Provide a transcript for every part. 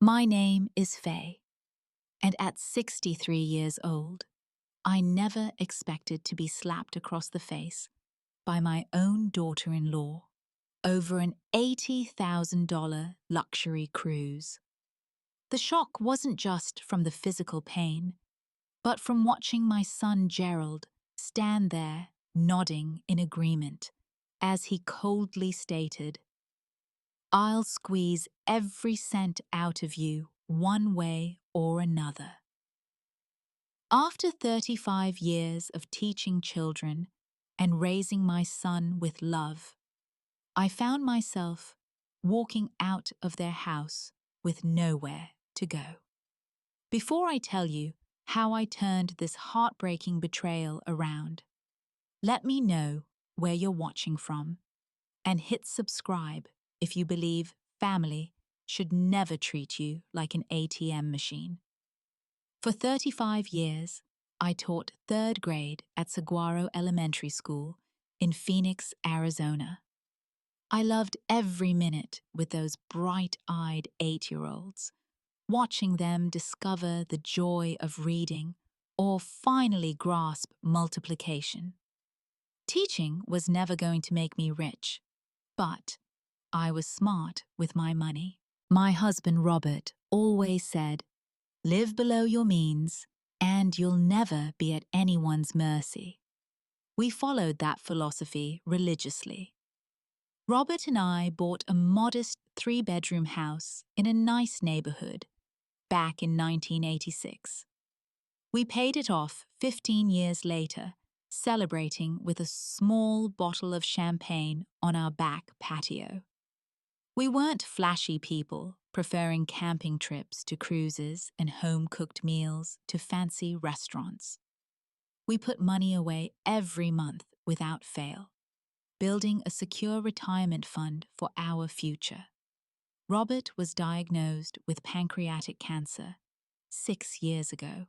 My name is Faye, and at 63 years old, I never expected to be slapped across the face by my own daughter-in-law over an $80,000 luxury cruise. The shock wasn't just from the physical pain, but from watching my son Gerald stand there nodding in agreement as he coldly stated, "I'll squeeze every cent out of you one way or another." After 35 years of teaching children and raising my son with love, I found myself walking out of their house with nowhere to go. Before I tell you how I turned this heartbreaking betrayal around, let me know where you're watching from and hit subscribe if you believe family should never treat you like an ATM machine. For 35 years, I taught third grade at Saguaro Elementary School in Phoenix, Arizona. I loved every minute with those bright-eyed 8-year-olds, watching them discover the joy of reading or finally grasp multiplication. Teaching was never going to make me rich, but I was smart with my money. My husband Robert always said, "Live below your means, and you'll never be at anyone's mercy." We followed that philosophy religiously. Robert and I bought a modest 3-bedroom house in a nice neighborhood back in 1986. We paid it off 15 years later, celebrating with a small bottle of champagne on our back patio. We weren't flashy people, preferring camping trips to cruises and home-cooked meals to fancy restaurants. We put money away every month without fail, building a secure retirement fund for our future. Robert was diagnosed with pancreatic cancer 6 years ago.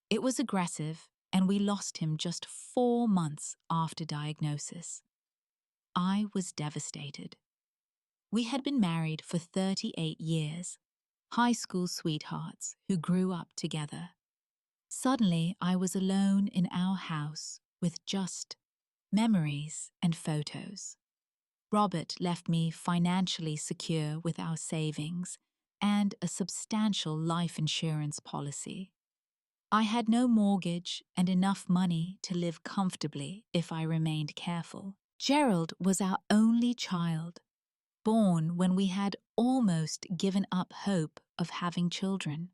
It was aggressive, and we lost him just 4 months after diagnosis. I was devastated. We had been married for 38 years, high school sweethearts who grew up together. Suddenly, I was alone in our house with just memories and photos. Robert left me financially secure with our savings and a substantial life insurance policy. I had no mortgage and enough money to live comfortably if I remained careful. Gerald was our only child, born when we had almost given up hope of having children.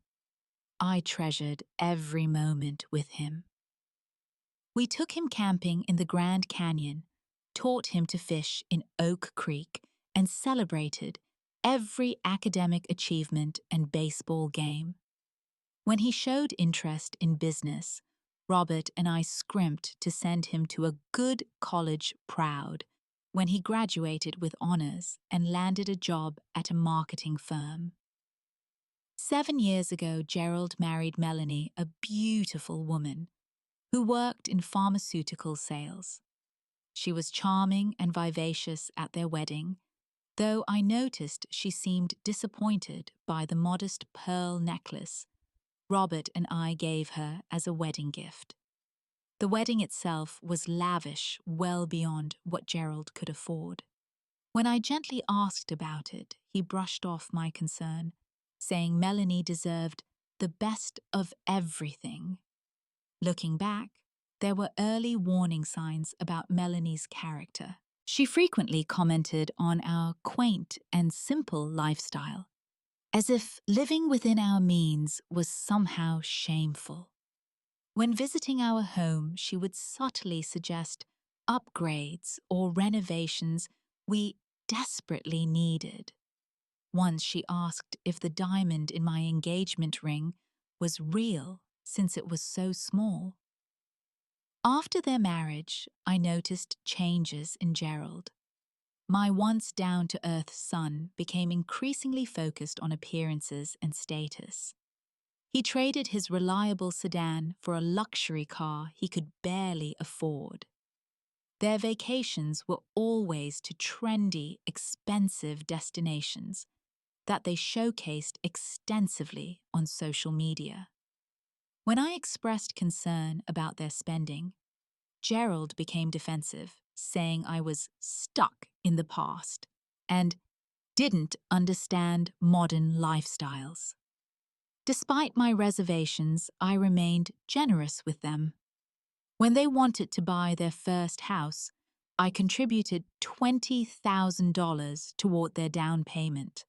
I treasured every moment with him. We took him camping in the Grand Canyon, taught him to fish in Oak Creek, and celebrated every academic achievement and baseball game. When he showed interest in business, Robert and I scrimped to send him to a good college proud when he graduated with honors and landed a job at a marketing firm. 7 years ago, Gerald married Melanie, a beautiful woman who worked in pharmaceutical sales. She was charming and vivacious at their wedding, though I noticed she seemed disappointed by the modest pearl necklace Robert and I gave her as a wedding gift. The wedding itself was lavish, well beyond what Gerald could afford. When I gently asked about it, he brushed off my concern, saying Melanie deserved the best of everything. Looking back, there were early warning signs about Melanie's character. She frequently commented on our quaint and simple lifestyle, as if living within our means was somehow shameful. When visiting our home, she would subtly suggest upgrades or renovations we desperately needed. Once she asked if the diamond in my engagement ring was real since it was so small. After their marriage, I noticed changes in Gerald. My once down-to-earth son became increasingly focused on appearances and status. He traded his reliable sedan for a luxury car he could barely afford. Their vacations were always to trendy, expensive destinations that they showcased extensively on social media. When I expressed concern about their spending, Gerald became defensive, saying I was stuck in the past and didn't understand modern lifestyles. Despite my reservations, I remained generous with them. When they wanted to buy their first house, I contributed $20,000 toward their down payment.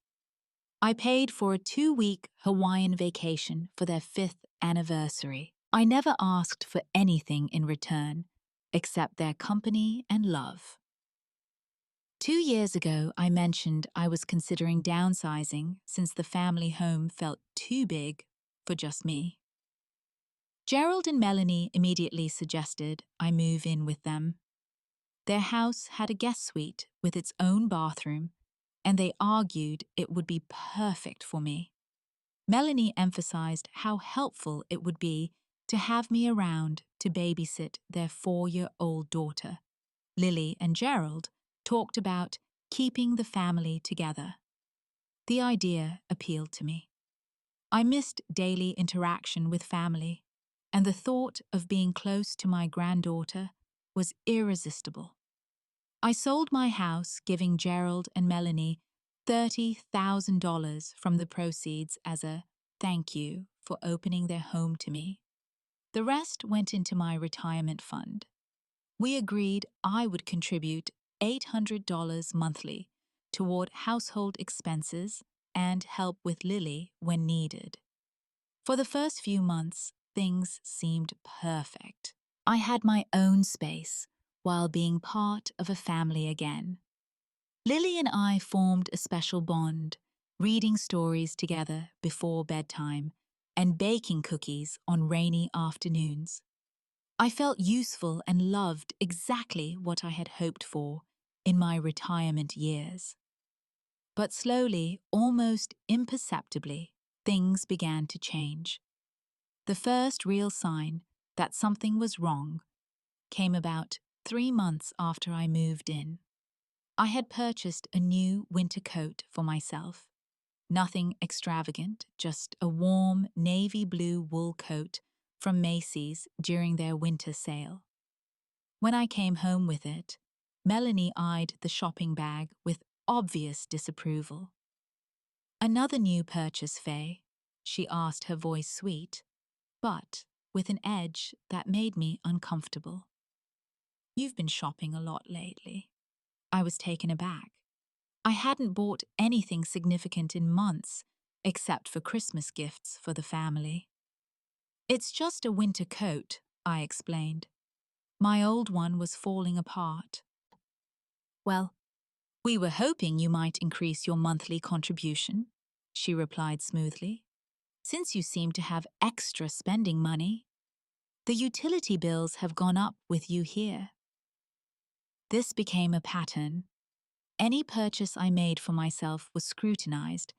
I paid for a 2-week Hawaiian vacation for their 5th anniversary. I never asked for anything in return, except their company and love. 2 years ago, I mentioned I was considering downsizing since the family home felt too big for just me. Gerald and Melanie immediately suggested I move in with them. Their house had a guest suite with its own bathroom, and they argued it would be perfect for me. Melanie emphasized how helpful it would be to have me around to babysit their 4-year-old daughter. Lily and Gerald talked about keeping the family together. The idea appealed to me. I missed daily interaction with family, and the thought of being close to my granddaughter was irresistible. I sold my house, giving Gerald and Melanie $30,000 from the proceeds as a thank you for opening their home to me. The rest went into my retirement fund. We agreed I would contribute $800 monthly toward household expenses and help with Lily when needed. For the first few months, things seemed perfect. I had my own space while being part of a family again. Lily and I formed a special bond, reading stories together before bedtime and baking cookies on rainy afternoons. I felt useful and loved exactly what I had hoped for in my retirement years. But slowly, almost imperceptibly, things began to change. The first real sign that something was wrong came about 3 months after I moved in. I had purchased a new winter coat for myself. Nothing extravagant, just a warm navy blue wool coat from Macy's during their winter sale. When I came home with it, Melanie eyed the shopping bag with obvious disapproval. "Another new purchase, Faye?" she asked, her voice sweet, but with an edge that made me uncomfortable. "You've been shopping a lot lately." I was taken aback. I hadn't bought anything significant in months, except for Christmas gifts for the family. "It's just a winter coat," I explained. "My old one was falling apart." "Well, we were hoping you might increase your monthly contribution," she replied smoothly. "Since you seem to have extra spending money, the utility bills have gone up with you here." This became a pattern. Any purchase I made for myself was scrutinized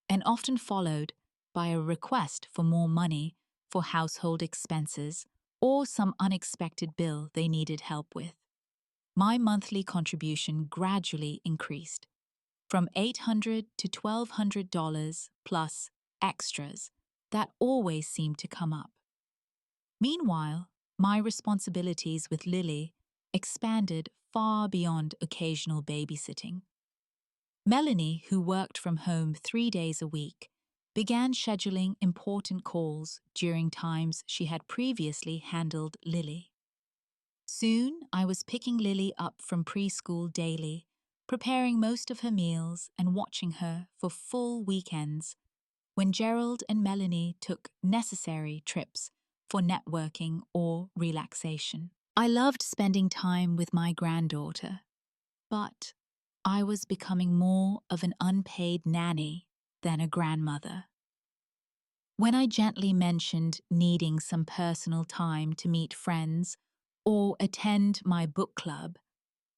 and often followed by a request for more money for household expenses or some unexpected bill they needed help with. My monthly contribution gradually increased, from $800 to $1,200 plus extras that always seemed to come up. Meanwhile, my responsibilities with Lily expanded far beyond occasional babysitting. Melanie, who worked from home 3 days a week, began scheduling important calls during times she had previously handled Lily. Soon, I was picking Lily up from preschool daily, preparing most of her meals and watching her for full weekends when Gerald and Melanie took necessary trips for networking or relaxation. I loved spending time with my granddaughter, but I was becoming more of an unpaid nanny than a grandmother. When I gently mentioned needing some personal time to meet friends or attend my book club,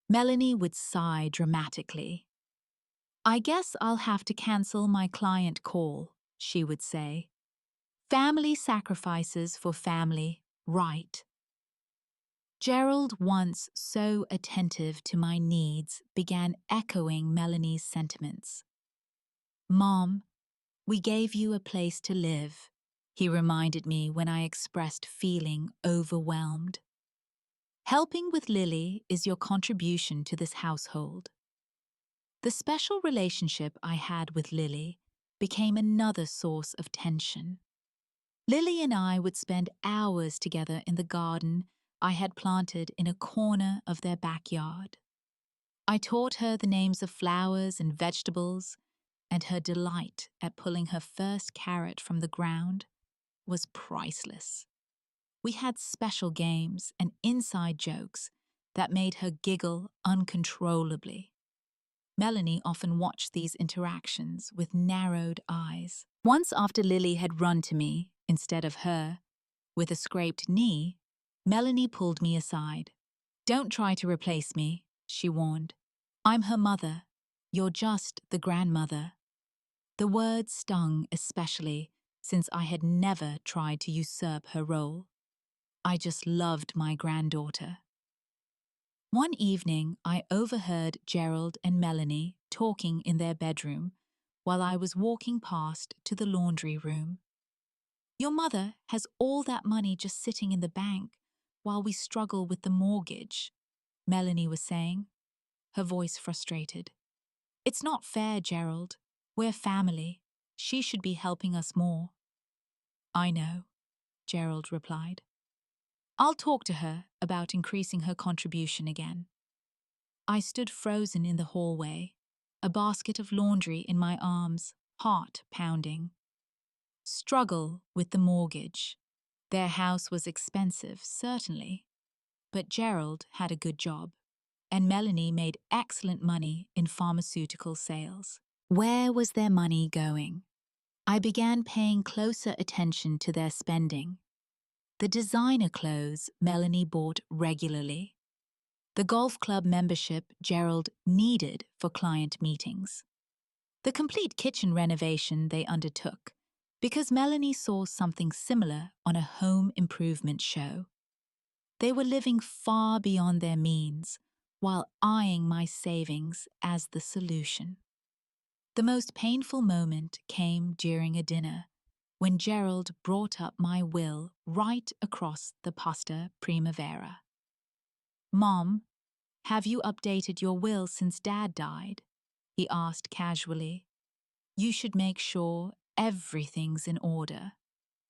Melanie would sigh dramatically. "I guess I'll have to cancel my client call," she would say. "Family sacrifices for family, right?" Gerald, once so attentive to my needs, began echoing Melanie's sentiments. Mom, we gave you a place to live, he reminded me when I expressed feeling overwhelmed. Helping with Lily is your contribution to this household. The special relationship I had with Lily became another source of tension. Lily and I would spend hours together in the garden I had planted in a corner of their backyard. I taught her the names of flowers and vegetables, and her delight at pulling her first carrot from the ground was priceless. We had special games and inside jokes that made her giggle uncontrollably. Melanie often watched these interactions with narrowed eyes. Once, after Lily had run to me instead of her, with a scraped knee, Melanie pulled me aside. "Don't try to replace me," she warned. "I'm her mother. You're just the grandmother." The words stung especially since I had never tried to usurp her role. I just loved my granddaughter. One evening, I overheard Gerald and Melanie talking in their bedroom while I was walking past to the laundry room. "Your mother has all that money just sitting in the bank while we struggle with the mortgage," Melanie was saying, her voice frustrated. "It's not fair, Gerald. We're family. She should be helping us more." "I know," Gerald replied. "I'll talk to her about increasing her contribution again." I stood frozen in the hallway, a basket of laundry in my arms, heart pounding. Struggle with the mortgage. Their house was expensive, certainly, but Gerald had a good job, and Melanie made excellent money in pharmaceutical sales. Where was their money going? I began paying closer attention to their spending. The designer clothes Melanie bought regularly. The golf club membership Gerald needed for client meetings. The complete kitchen renovation they undertook because Melanie saw something similar on a home improvement show. They were living far beyond their means while eyeing my savings as the solution. The most painful moment came during a dinner when Gerald brought up my will right across the pasta primavera. "Mom, have you updated your will since Dad died?" he asked casually. "You should make sure everything's in order."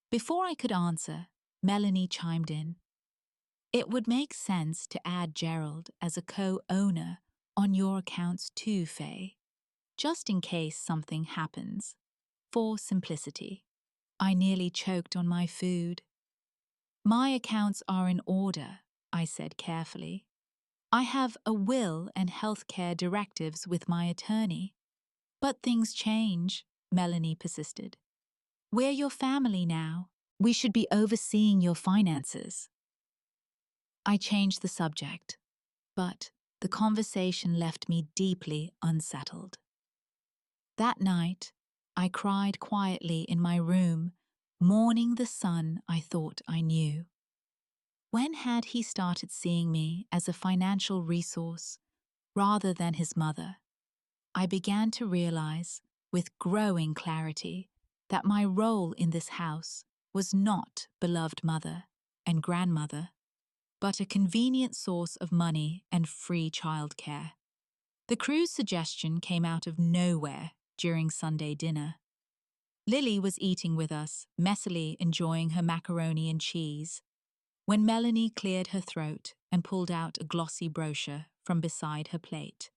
Before I could answer, Melanie chimed in. "It would make sense to add Gerald as a co-owner on your accounts too, Faye, just in case something happens, for simplicity." I nearly choked on my food. "My accounts are in order," I said carefully. "I have a will and healthcare directives with my attorney." "But things change," Melanie persisted. "We're your family now. We should be overseeing your finances." I changed the subject, but the conversation left me deeply unsettled. That night, I cried quietly in my room, mourning the son I thought I knew. When had he started seeing me as a financial resource rather than his mother? I began to realize, with growing clarity, that my role in this house was not beloved mother and grandmother, but a convenient source of money and free childcare. The cruise suggestion came out of nowhere during Sunday dinner. Lily was eating with us, messily enjoying her macaroni and cheese, when Melanie cleared her throat and pulled out a glossy brochure from beside her plate.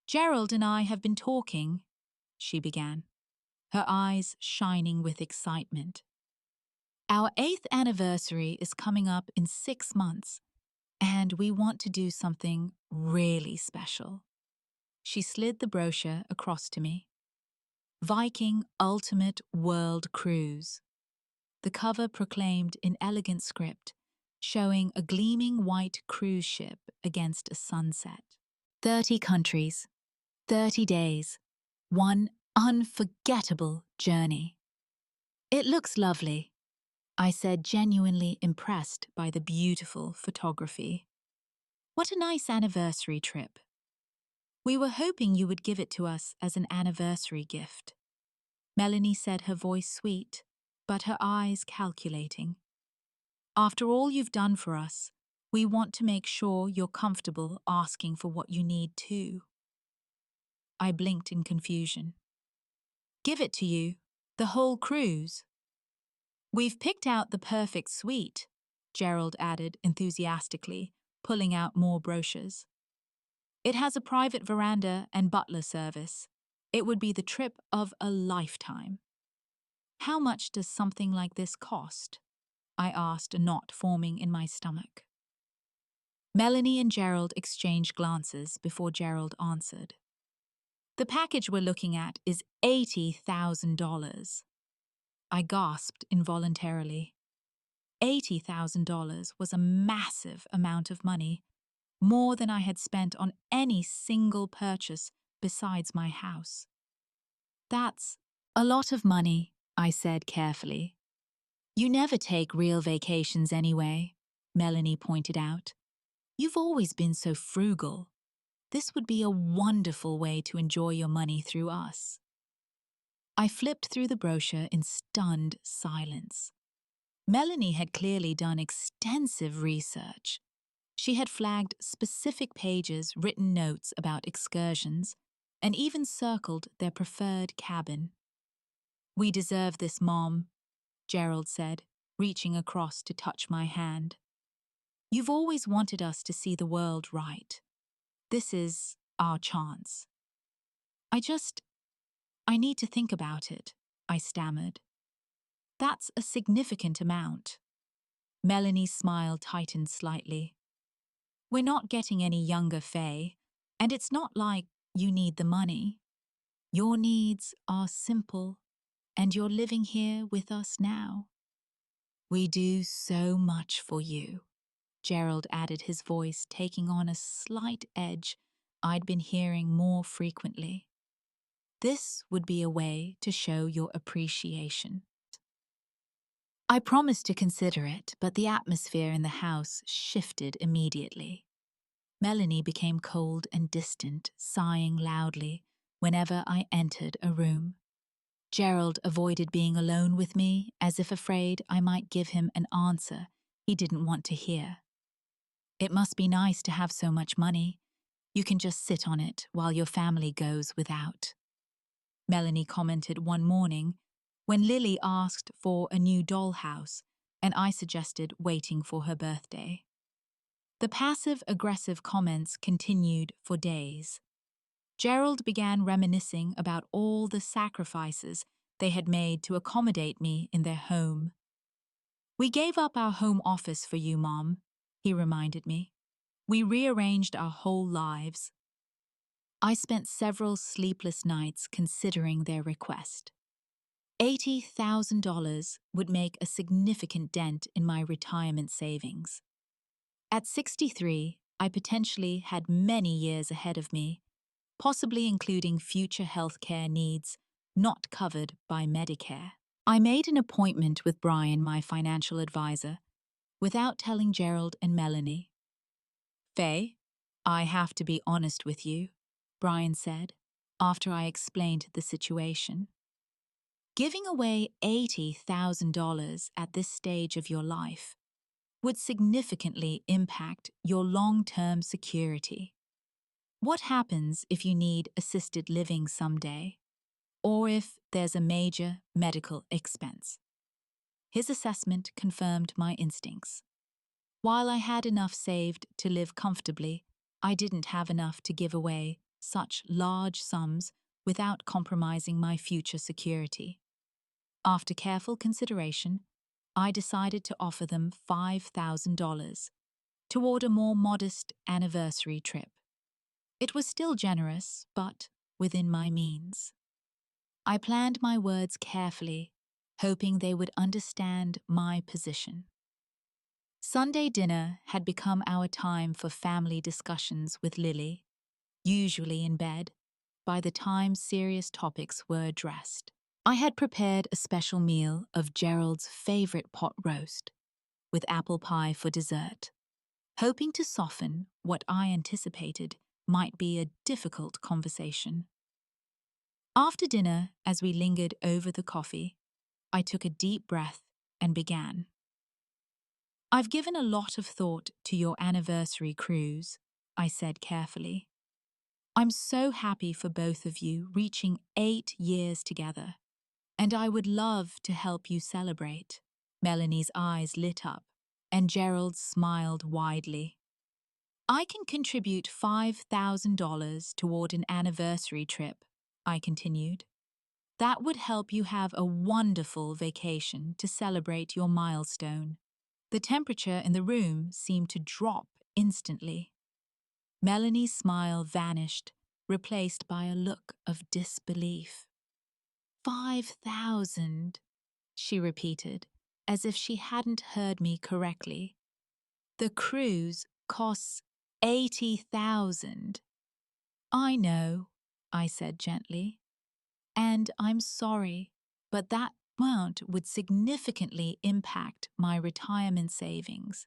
"Gerald and I have been talking," she began, her eyes shining with excitement. "Our 8th anniversary is coming up in 6 months, and we want to do something really special." She slid the brochure across to me. "Viking Ultimate World Cruise." The cover proclaimed in elegant script, showing a gleaming white cruise ship against a sunset. 30 countries, 30 days, one unforgettable journey. "It looks lovely," I said, genuinely impressed by the beautiful photography. "What a nice anniversary trip." We were hoping you would give it to us as an anniversary gift. Melanie said, her voice sweet, but her eyes calculating. After all you've done for us, we want to make sure you're comfortable asking for what you need too. I blinked in confusion. Give it to you? The whole cruise? We've picked out the perfect suite, Gerald added enthusiastically, pulling out more brochures. It has a private veranda and butler service. It would be the trip of a lifetime. How much does something like this cost? I asked, a knot forming in my stomach. Melanie and Gerald exchanged glances before Gerald answered. The package we're looking at is $80,000. I gasped involuntarily. $80,000 was a massive amount of money, more than I had spent on any single purchase besides my house. That's a lot of money, I said carefully. You never take real vacations anyway, Melanie pointed out. You've always been so frugal. This would be a wonderful way to enjoy your money through us. I flipped through the brochure in stunned silence. Melanie had clearly done extensive research. She had flagged specific pages, written notes about excursions, and even circled their preferred cabin. We deserve this, Mom, Gerald said, reaching across to touch my hand. You've always wanted us to see the world right. This is our chance. I need to think about it, I stammered. That's a significant amount. Melanie's smile tightened slightly. We're not getting any younger, Faye, and it's not like you need the money. Your needs are simple, and you're living here with us now. We do so much for you, Gerald added, his voice taking on a slight edge I'd been hearing more frequently. This would be a way to show your appreciation. I promised to consider it, but the atmosphere in the house shifted immediately. Melanie became cold and distant, sighing loudly whenever I entered a room. Gerald avoided being alone with me, as if afraid I might give him an answer he didn't want to hear. It must be nice to have so much money. You can just sit on it while your family goes without. Melanie commented one morning when Lily asked for a new dollhouse and I suggested waiting for her birthday. The passive-aggressive comments continued for days. Gerald began reminiscing about all the sacrifices they had made to accommodate me in their home. We gave up our home office for you, Mom, he reminded me. We rearranged our whole lives. I spent several sleepless nights considering their request. $80,000 would make a significant dent in my retirement savings. At 63, I potentially had many years ahead of me, possibly including future healthcare needs not covered by Medicare. I made an appointment with Brian, my financial advisor, without telling Gerald and Melanie. Faye, I have to be honest with you, Brian said, after I explained the situation. Giving away $80,000 at this stage of your life would significantly impact your long-term security. What happens if you need assisted living someday, or if there's a major medical expense? His assessment confirmed my instincts. While I had enough saved to live comfortably, I didn't have enough to give away such large sums without compromising my future security. After careful consideration, I decided to offer them $5,000 toward a more modest anniversary trip. It was still generous, but within my means. I planned my words carefully, hoping they would understand my position. Sunday dinner had become our time for family discussions with Lily, usually in bed, by the time serious topics were addressed. I had prepared a special meal of Gerald's favorite pot roast, with apple pie for dessert, hoping to soften what I anticipated might be a difficult conversation. After dinner, as we lingered over the coffee, I took a deep breath and began. I've given a lot of thought to your anniversary cruise, I said carefully. I'm so happy for both of you reaching 8 years together, and I would love to help you celebrate. Melanie's eyes lit up, and Gerald smiled widely. I can contribute $5,000 toward an anniversary trip, I continued. That would help you have a wonderful vacation to celebrate your milestone. The temperature in the room seemed to drop instantly. Melanie's smile vanished, replaced by a look of disbelief. 5,000, she repeated, as if she hadn't heard me correctly. The cruise costs 80,000. I know, I said gently, and I'm sorry, but that amount would significantly impact my retirement savings.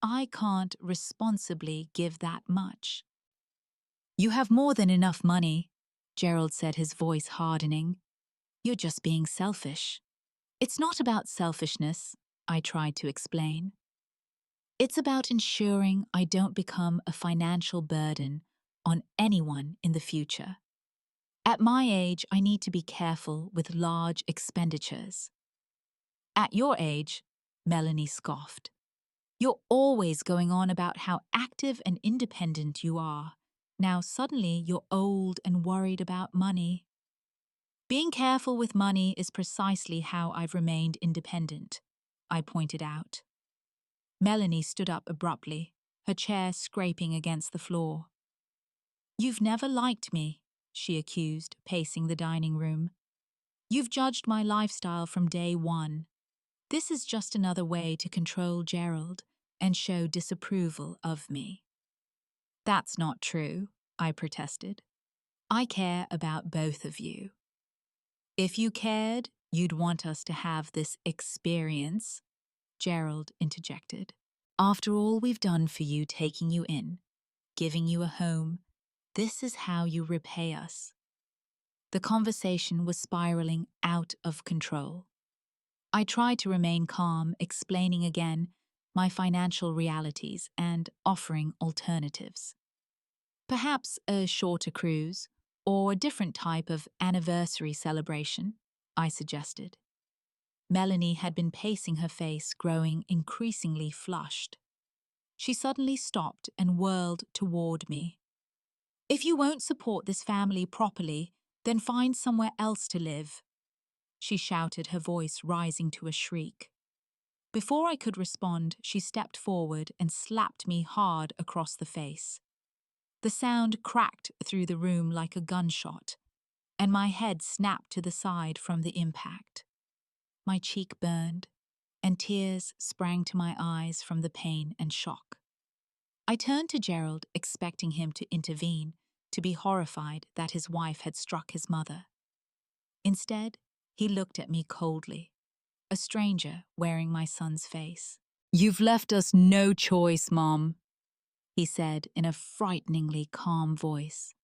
I can't responsibly give that much. You have more than enough money, Gerald said, his voice hardening. You're just being selfish. It's not about selfishness, I tried to explain. It's about ensuring I don't become a financial burden on anyone in the future. At my age, I need to be careful with large expenditures. At your age, Melanie scoffed. You're always going on about how active and independent you are. Now suddenly you're old and worried about money. Being careful with money is precisely how I've remained independent, I pointed out. Melanie stood up abruptly, her chair scraping against the floor. You've never liked me, she accused, pacing the dining room. You've judged my lifestyle from day one. This is just another way to control Gerald and show disapproval of me. That's not true, I protested. I care about both of you. If you cared, you'd want us to have this experience, Gerald interjected. After all we've done for you, taking you in, giving you a home, this is how you repay us. The conversation was spiraling out of control. I tried to remain calm, explaining again my financial realities and offering alternatives. Perhaps a shorter cruise or a different type of anniversary celebration, I suggested. Melanie had been pacing her face, growing increasingly flushed. She suddenly stopped and whirled toward me. If you won't support this family properly, then find somewhere else to live, she shouted, her voice rising to a shriek. Before I could respond, she stepped forward and slapped me hard across the face. The sound cracked through the room like a gunshot, and my head snapped to the side from the impact. My cheek burned, and tears sprang to my eyes from the pain and shock. I turned to Gerald, expecting him to intervene, to be horrified that his wife had struck his mother. Instead, he looked at me coldly, a stranger wearing my son's face. You've left us no choice, Mom, he said in a frighteningly calm voice.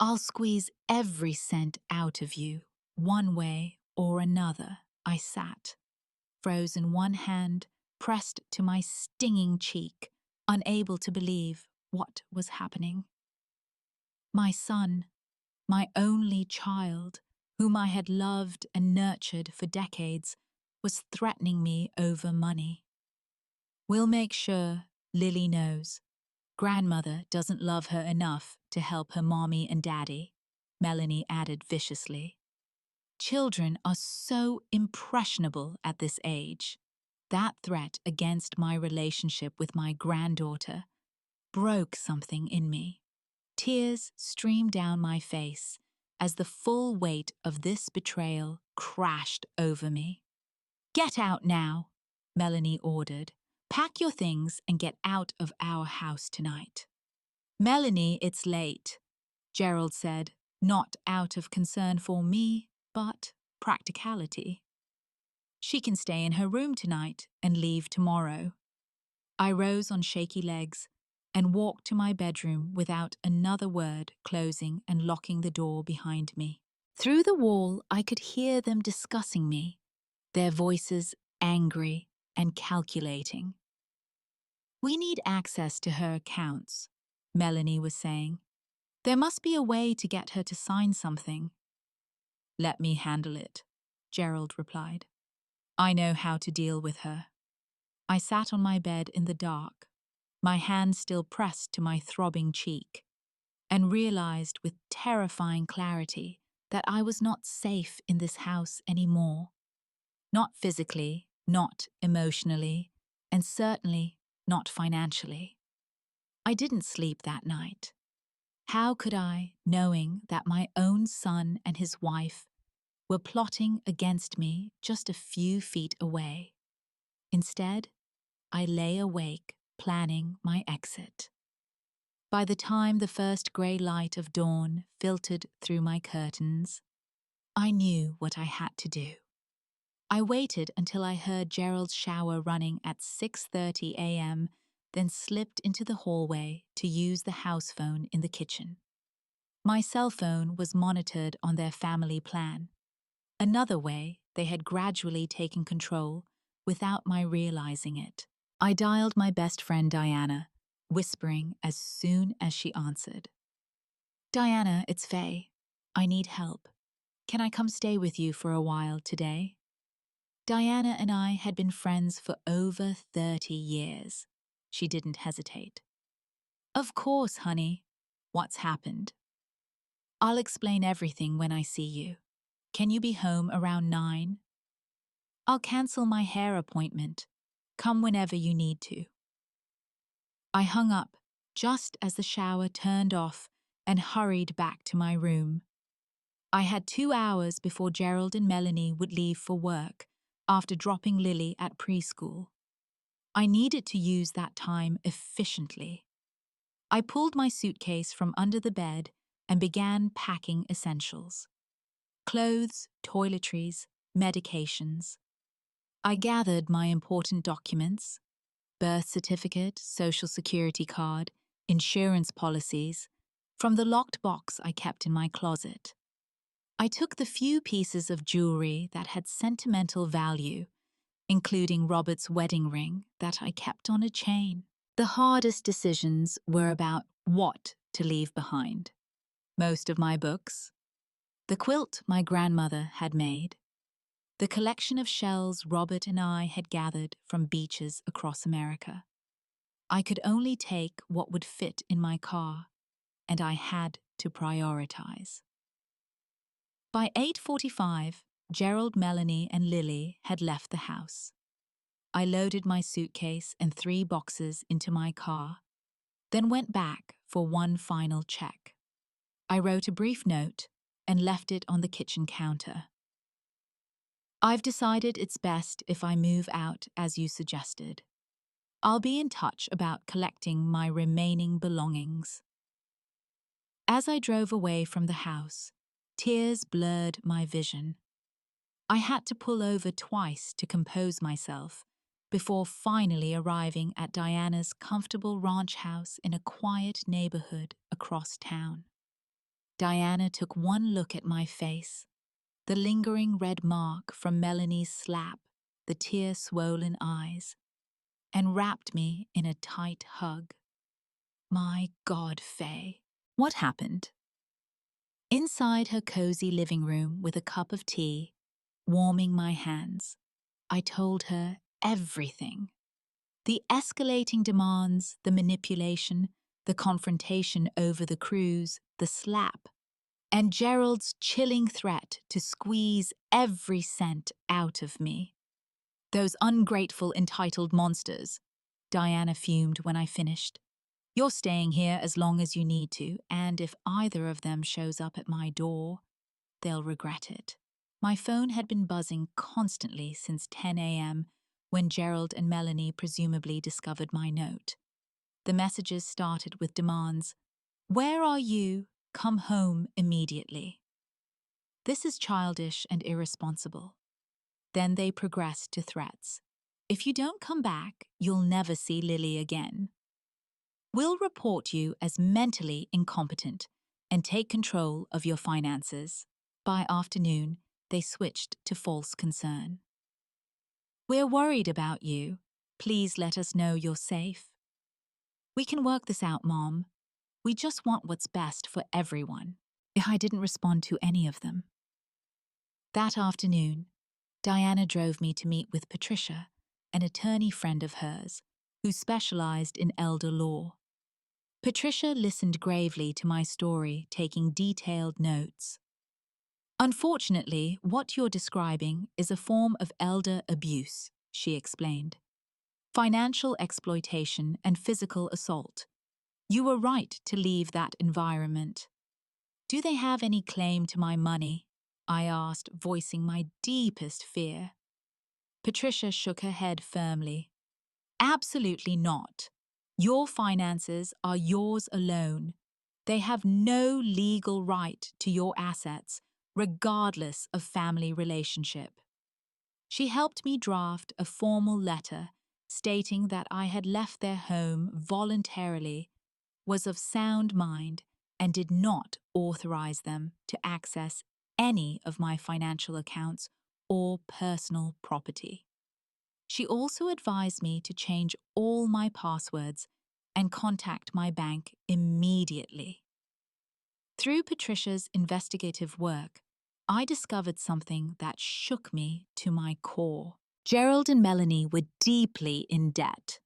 I'll squeeze every cent out of you, one way or another. I sat, frozen, one hand pressed to my stinging cheek, unable to believe what was happening. My son, my only child, whom I had loved and nurtured for decades, was threatening me over money. We'll make sure Lily knows. Grandmother doesn't love her enough to help her mommy and daddy, Melanie added viciously. Children are so impressionable at this age. That threat against my relationship with my granddaughter broke something in me. Tears streamed down my face as the full weight of this betrayal crashed over me. Get out now, Melanie ordered. Pack your things and get out of our house tonight. Melanie, it's late, Gerald said, not out of concern for me, but practicality. She can stay in her room tonight and leave tomorrow. I rose on shaky legs, and walked to my bedroom without another word, closing and locking the door behind me. Through the wall, I could hear them discussing me, their voices angry and calculating. "We need access to her accounts," Melanie was saying. "There must be a way to get her to sign something." "Let me handle it," Gerald replied. "I know how to deal with her." I sat on my bed in the dark, my hand still pressed to my throbbing cheek, and realized with terrifying clarity that I was not safe in this house anymore. Not physically, not emotionally, and certainly not financially. I didn't sleep that night. How could I, knowing that my own son and his wife were plotting against me just a few feet away? Instead, I lay awake, planning my exit. By the time the first grey light of dawn filtered through my curtains, I knew what I had to do. I waited until I heard Gerald's shower running at 6:30 a.m., then slipped into the hallway to use the house phone in the kitchen. My cell phone was monitored on their family plan, another way they had gradually taken control without my realizing it. I dialed my best friend Diana, whispering as soon as she answered. "Diana, it's Faye. I need help. Can I come stay with you for a while today?" Diana and I had been friends for over 30 years. She didn't hesitate. "Of course, honey. What's happened?" "I'll explain everything when I see you. Can you be home around 9? I'll cancel my hair appointment. Come whenever you need to." I hung up just as the shower turned off and hurried back to my room. I had 2 hours before Gerald and Melanie would leave for work after dropping Lily at preschool. I needed to use that time efficiently. I pulled my suitcase from under the bed and began packing essentials: clothes, toiletries, medications. I gathered my important documents: birth certificate, social security card, insurance policies, from the locked box I kept in my closet. I took the few pieces of jewelry that had sentimental value, including Robert's wedding ring that I kept on a chain. The hardest decisions were about what to leave behind. Most of my books, the quilt my grandmother had made, the collection of shells Robert and I had gathered from beaches across America. I could only take what would fit in my car, and I had to prioritize. By 8:45, Gerald, Melanie, and Lily had left the house. I loaded my suitcase and 3 boxes into my car, then went back for one final check. I wrote a brief note and left it on the kitchen counter. "I've decided it's best if I move out as you suggested. I'll be in touch about collecting my remaining belongings." As I drove away from the house, tears blurred my vision. I had to pull over twice to compose myself before finally arriving at Diana's comfortable ranch house in a quiet neighborhood across town. Diana took one look at my face, the lingering red mark from Melanie's slap, the tear-swollen eyes, and wrapped me in a tight hug. "My God, Faye, what happened?" Inside her cozy living room with a cup of tea, warming my hands, I told her everything. The escalating demands, the manipulation, the confrontation over the cruise, the slap, and Gerald's chilling threat to squeeze every cent out of me. "Those ungrateful, entitled monsters," Diana fumed when I finished. "You're staying here as long as you need to, and if either of them shows up at my door, they'll regret it." My phone had been buzzing constantly since 10 a.m. when Gerald and Melanie presumably discovered my note. The messages started with demands: "Where are you? Come home immediately." This is childish and irresponsible. Then they progressed to threats: "If you don't come back, you'll never see Lily again." We'll report you as mentally incompetent and take control of your finances. By afternoon, they switched to false concern. We're worried about you. Please let us know you're safe. We can work this out, Mom. We just want what's best for everyone. I didn't respond to any of them. That afternoon, Diana drove me to meet with Patricia, an attorney friend of hers, who specialized in elder law. Patricia listened gravely to my story, taking detailed notes. Unfortunately, what you're describing is a form of elder abuse, she explained. Financial exploitation and physical assault. You were right to leave that environment. Do they have any claim to my money? I asked, voicing my deepest fear. Patricia shook her head firmly. Absolutely not. Your finances are yours alone. They have no legal right to your assets, regardless of family relationship. She helped me draft a formal letter stating that I had left their home voluntarily, was of sound mind, and did not authorize them to access any of my financial accounts or personal property. She also advised me to change all my passwords and contact my bank immediately. Through Patricia's investigative work, I discovered something that shook me to my core. Gerald and Melanie were deeply in debt.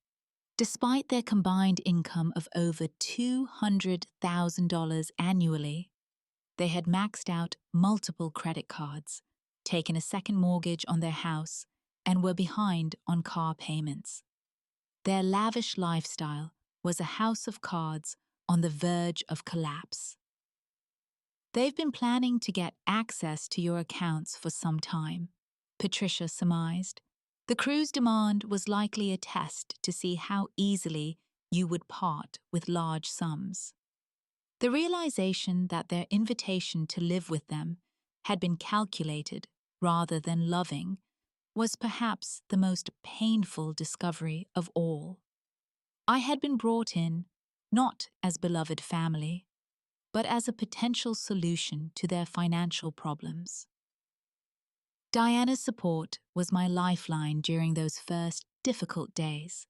Despite their combined income of over $200,000 annually, they had maxed out multiple credit cards, taken a second mortgage on their house, and were behind on car payments. Their lavish lifestyle was a house of cards on the verge of collapse. They've been planning to get access to your accounts for some time, Patricia surmised. The crew's demand was likely a test to see how easily you would part with large sums. The realization that their invitation to live with them had been calculated rather than loving was perhaps the most painful discovery of all. I had been brought in not as beloved family, but as a potential solution to their financial problems. Diana's support was my lifeline during those first difficult days.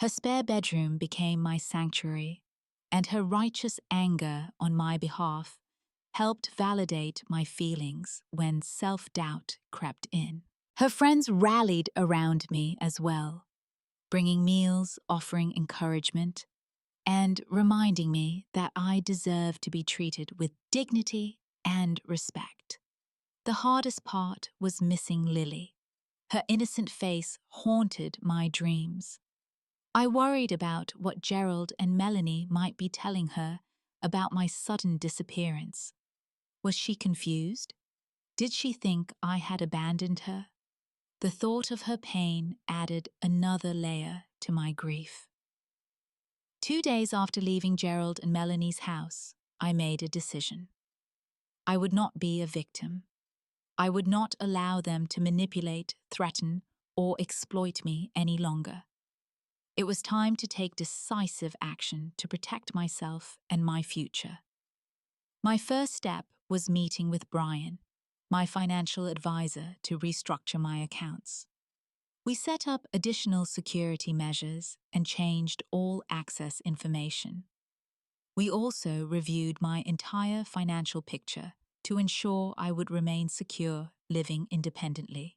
Her spare bedroom became my sanctuary, and her righteous anger on my behalf helped validate my feelings when self-doubt crept in. Her friends rallied around me as well, bringing meals, offering encouragement, and reminding me that I deserved to be treated with dignity and respect. The hardest part was missing Lily. Her innocent face haunted my dreams. I worried about what Gerald and Melanie might be telling her about my sudden disappearance. Was she confused? Did she think I had abandoned her? The thought of her pain added another layer to my grief. 2 days after leaving Gerald and Melanie's house, I made a decision. I would not be a victim. I would not allow them to manipulate, threaten, or exploit me any longer. It was time to take decisive action to protect myself and my future. My first step was meeting with Brian, my financial advisor, to restructure my accounts. We set up additional security measures and changed all access information. We also reviewed my entire financial picture to ensure I would remain secure living independently.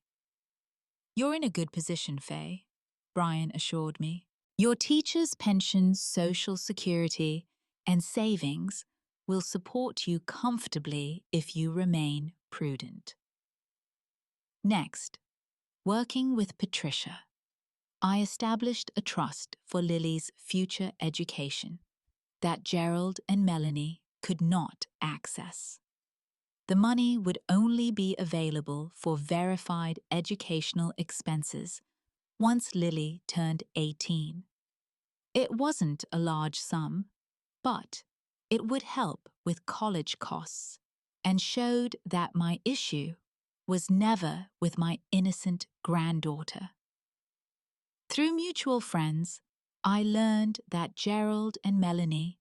You're in a good position, Faye, Brian assured me. Your teacher's pension, social security, and savings will support you comfortably if you remain prudent. Next, working with Patricia, I established a trust for Lily's future education that Gerald and Melanie could not access. The money would only be available for verified educational expenses once Lily turned 18. It wasn't a large sum, but it would help with college costs and showed that my issue was never with my innocent granddaughter. Through mutual friends, I learned that Gerald and Melanie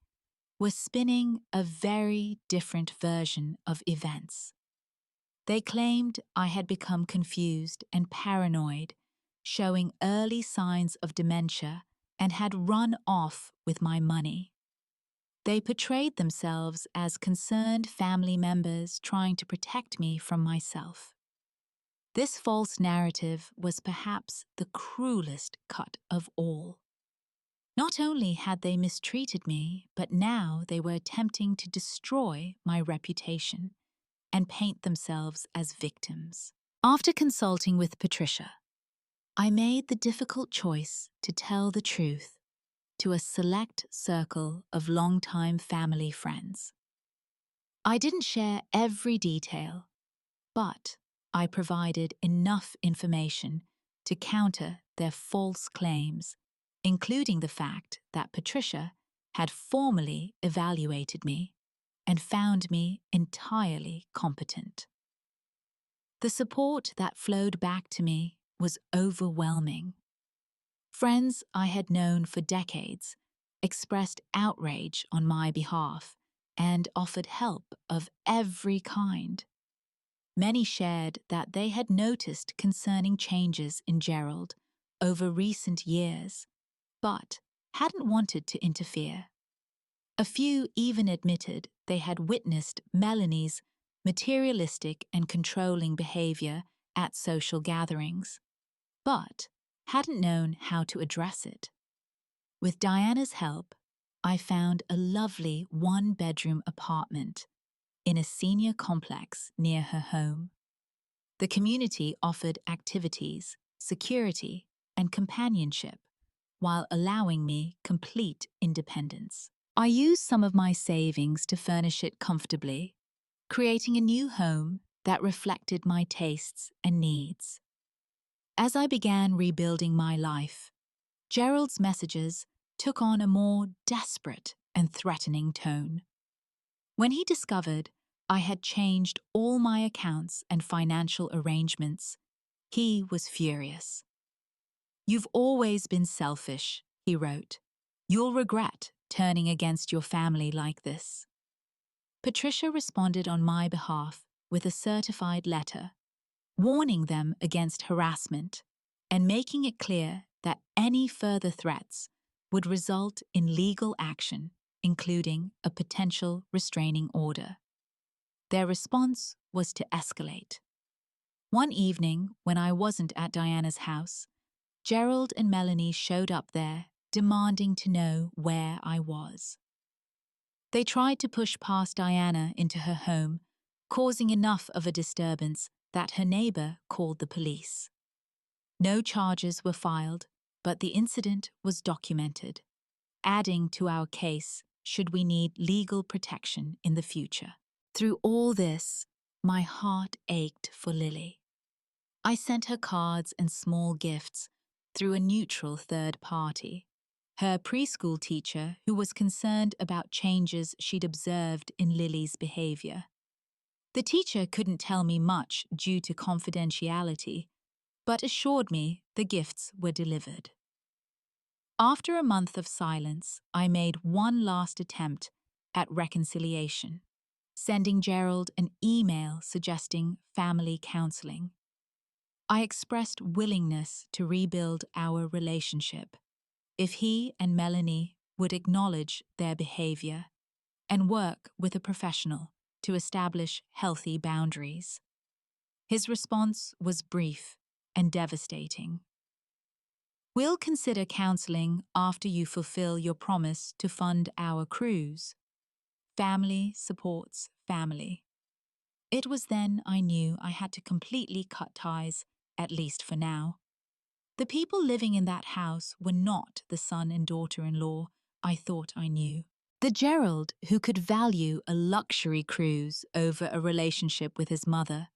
were spinning a very different version of events. They claimed I had become confused and paranoid, showing early signs of dementia, and had run off with my money. They portrayed themselves as concerned family members trying to protect me from myself. This false narrative was perhaps the cruelest cut of all. Not only had they mistreated me, but now they were attempting to destroy my reputation and paint themselves as victims. After consulting with Patricia, I made the difficult choice to tell the truth to a select circle of longtime family friends. I didn't share every detail, but I provided enough information to counter their false claims, including the fact that Patricia had formally evaluated me and found me entirely competent. The support that flowed back to me was overwhelming. Friends I had known for decades expressed outrage on my behalf and offered help of every kind. Many shared that they had noticed concerning changes in Gerald over recent years, but hadn't wanted to interfere. A few even admitted they had witnessed Melanie's materialistic and controlling behavior at social gatherings, but hadn't known how to address it. With Diana's help, I found a lovely one-bedroom apartment in a senior complex near her home. The community offered activities, security, and companionship while allowing me complete independence. I used some of my savings to furnish it comfortably, creating a new home that reflected my tastes and needs. As I began rebuilding my life, Gerald's messages took on a more desperate and threatening tone. When he discovered I had changed all my accounts and financial arrangements, he was furious. "You've always been selfish," he wrote. "You'll regret turning against your family like this." Patricia responded on my behalf with a certified letter, warning them against harassment and making it clear that any further threats would result in legal action, including a potential restraining order. Their response was to escalate. One evening, when I wasn't at Diana's house, Gerald and Melanie showed up there, demanding to know where I was. They tried to push past Diana into her home, causing enough of a disturbance that her neighbor called the police. No charges were filed, but the incident was documented, adding to our case should we need legal protection in the future. Through all this, my heart ached for Lily. I sent her cards and small gifts through a neutral third party, her preschool teacher who was concerned about changes she'd observed in Lily's behavior. The teacher couldn't tell me much due to confidentiality, but assured me the gifts were delivered. After a month of silence, I made one last attempt at reconciliation, sending Gerald an email suggesting family counseling. I expressed willingness to rebuild our relationship if he and Melanie would acknowledge their behavior and work with a professional to establish healthy boundaries. His response was brief and devastating. "We'll consider counseling after you fulfill your promise to fund our cruise. Family supports family." It was then I knew I had to completely cut ties, at least for now. The people living in that house were not the son and daughter-in-law I thought I knew. The Gerald who could value a luxury cruise over a relationship with his mother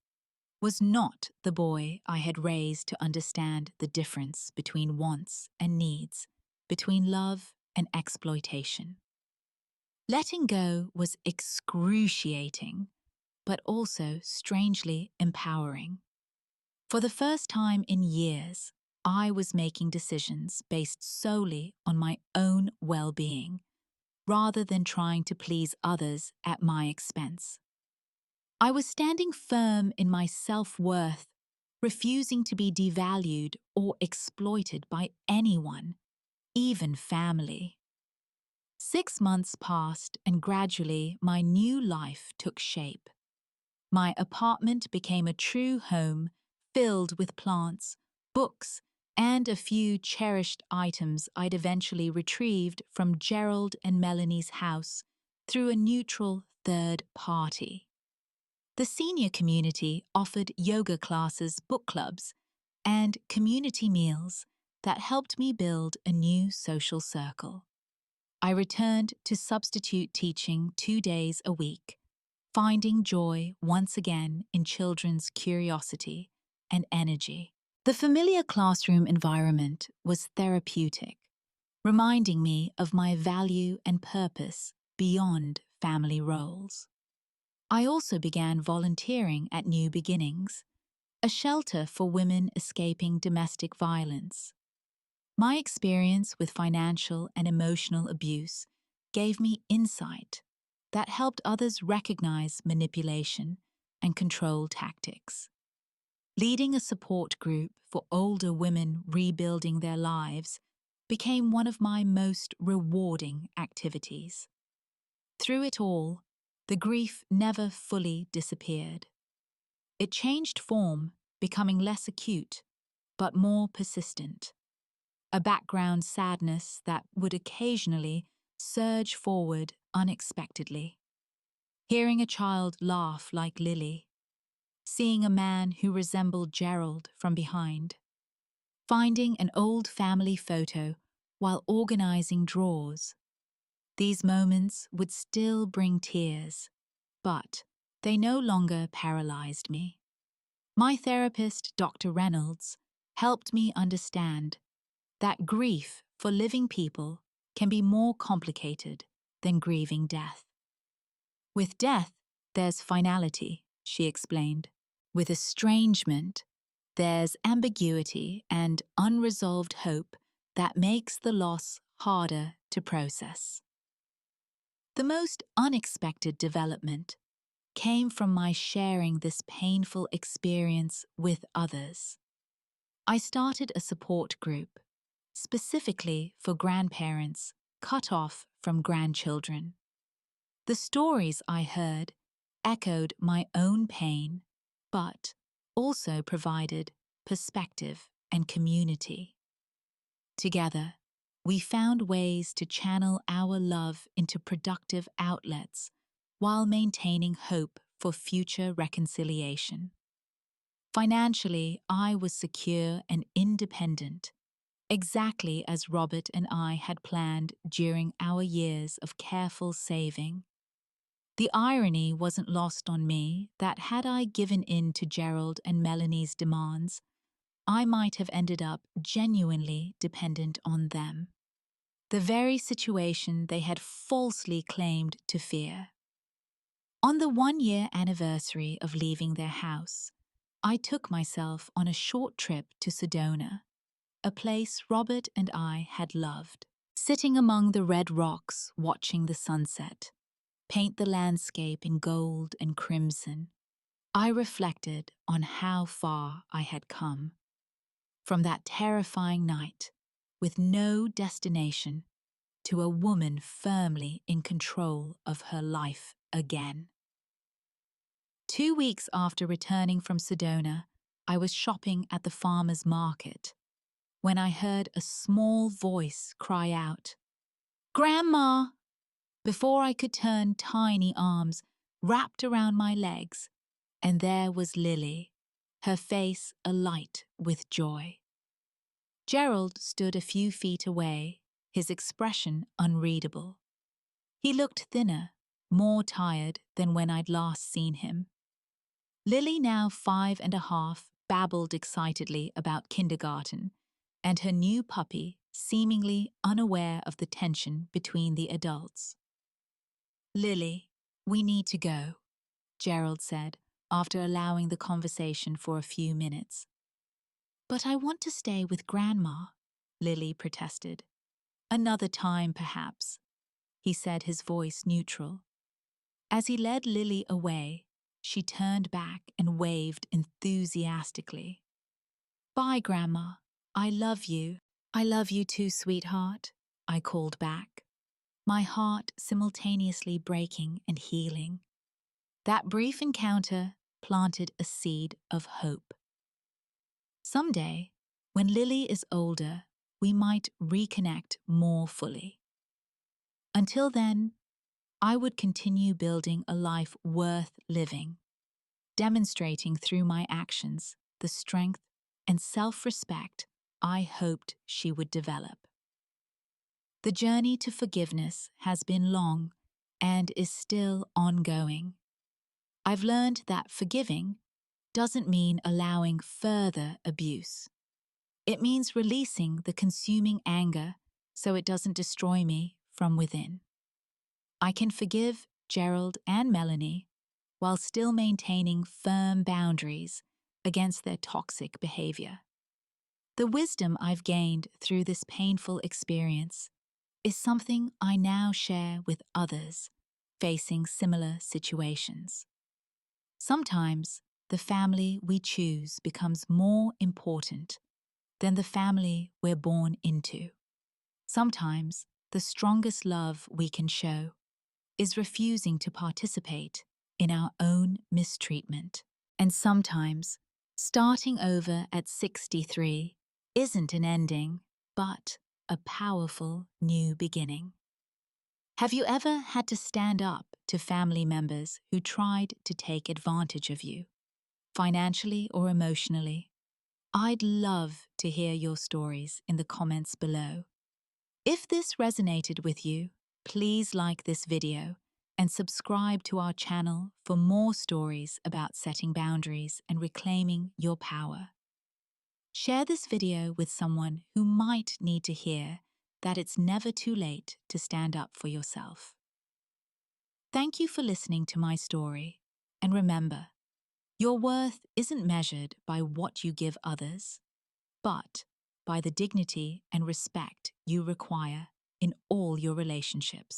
was not the boy I had raised to understand the difference between wants and needs, between love and exploitation. Letting go was excruciating, but also strangely empowering. For the first time in years, I was making decisions based solely on my own well-being, rather than trying to please others at my expense. I was standing firm in my self-worth, refusing to be devalued or exploited by anyone, even family. 6 months passed, and gradually my new life took shape. My apartment became a true home, filled with plants, books, and a few cherished items I'd eventually retrieved from Gerald and Melanie's house through a neutral third party. The senior community offered yoga classes, book clubs, and community meals that helped me build a new social circle. I returned to substitute teaching 2 days a week, finding joy once again in children's curiosity and energy. The familiar classroom environment was therapeutic, reminding me of my value and purpose beyond family roles. I also began volunteering at New Beginnings, a shelter for women escaping domestic violence. My experience with financial and emotional abuse gave me insight that helped others recognize manipulation and control tactics. Leading a support group for older women rebuilding their lives became one of my most rewarding activities. Through it all, the grief never fully disappeared. It changed form, becoming less acute, but more persistent. A background sadness that would occasionally surge forward unexpectedly. Hearing a child laugh like Lily, seeing a man who resembled Gerald from behind, finding an old family photo while organizing drawers. These moments would still bring tears, but they no longer paralyzed me. My therapist, Dr. Reynolds, helped me understand that grief for living people can be more complicated than grieving death. With death, there's finality, she explained. With estrangement, there's ambiguity and unresolved hope that makes the loss harder to process. The most unexpected development came from my sharing this painful experience with others. I started a support group, specifically for grandparents cut off from grandchildren. The stories I heard echoed my own pain, but also provided perspective and community. Together, we found ways to channel our love into productive outlets while maintaining hope for future reconciliation. Financially, I was secure and independent, exactly as Robert and I had planned during our years of careful saving. The irony wasn't lost on me that had I given in to Gerald and Melanie's demands, I might have ended up genuinely dependent on them. The very situation they had falsely claimed to fear. On the 1-year anniversary of leaving their house, I took myself on a short trip to Sedona, a place Robert and I had loved. Sitting among the red rocks, watching the sunset paint the landscape in gold and crimson, I reflected on how far I had come. From that terrifying night, with no destination, to a woman firmly in control of her life again. 2 weeks after returning from Sedona, I was shopping at the farmer's market when I heard a small voice cry out, "Grandma!" Before I could turn, tiny arms wrapped around my legs, and there was Lily, her face alight with joy. Gerald stood a few feet away, his expression unreadable. He looked thinner, more tired than when I'd last seen him. Lily, now 5.5, babbled excitedly about kindergarten, and her new puppy seemingly unaware of the tension between the adults. "Lily, we need to go," Gerald said, after allowing the conversation for a few minutes. "But I want to stay with Grandma," Lily protested. "Another time, perhaps," he said, his voice neutral. As he led Lily away, she turned back and waved enthusiastically. "Bye, Grandma. I love you." "I love you too, sweetheart," I called back, my heart simultaneously breaking and healing. That brief encounter planted a seed of hope. Someday, when Lily is older, we might reconnect more fully. Until then, I would continue building a life worth living, demonstrating through my actions the strength and self-respect I hoped she would develop. The journey to forgiveness has been long and is still ongoing. I've learned that forgiving doesn't mean allowing further abuse. It means releasing the consuming anger so it doesn't destroy me from within. I can forgive Gerald and Melanie while still maintaining firm boundaries against their toxic behavior. The wisdom I've gained through this painful experience is something I now share with others facing similar situations. Sometimes the family we choose becomes more important than the family we're born into. Sometimes the strongest love we can show is refusing to participate in our own mistreatment. And sometimes starting over at 63 isn't an ending, but a powerful new beginning. Have you ever had to stand up to family members who tried to take advantage of you, financially or emotionally? I'd love to hear your stories in the comments below. If this resonated with you, please like this video and subscribe to our channel for more stories about setting boundaries and reclaiming your power. Share this video with someone who might need to hear that it's never too late to stand up for yourself. Thank you for listening to my story, and remember, your worth isn't measured by what you give others, but by the dignity and respect you require in all your relationships.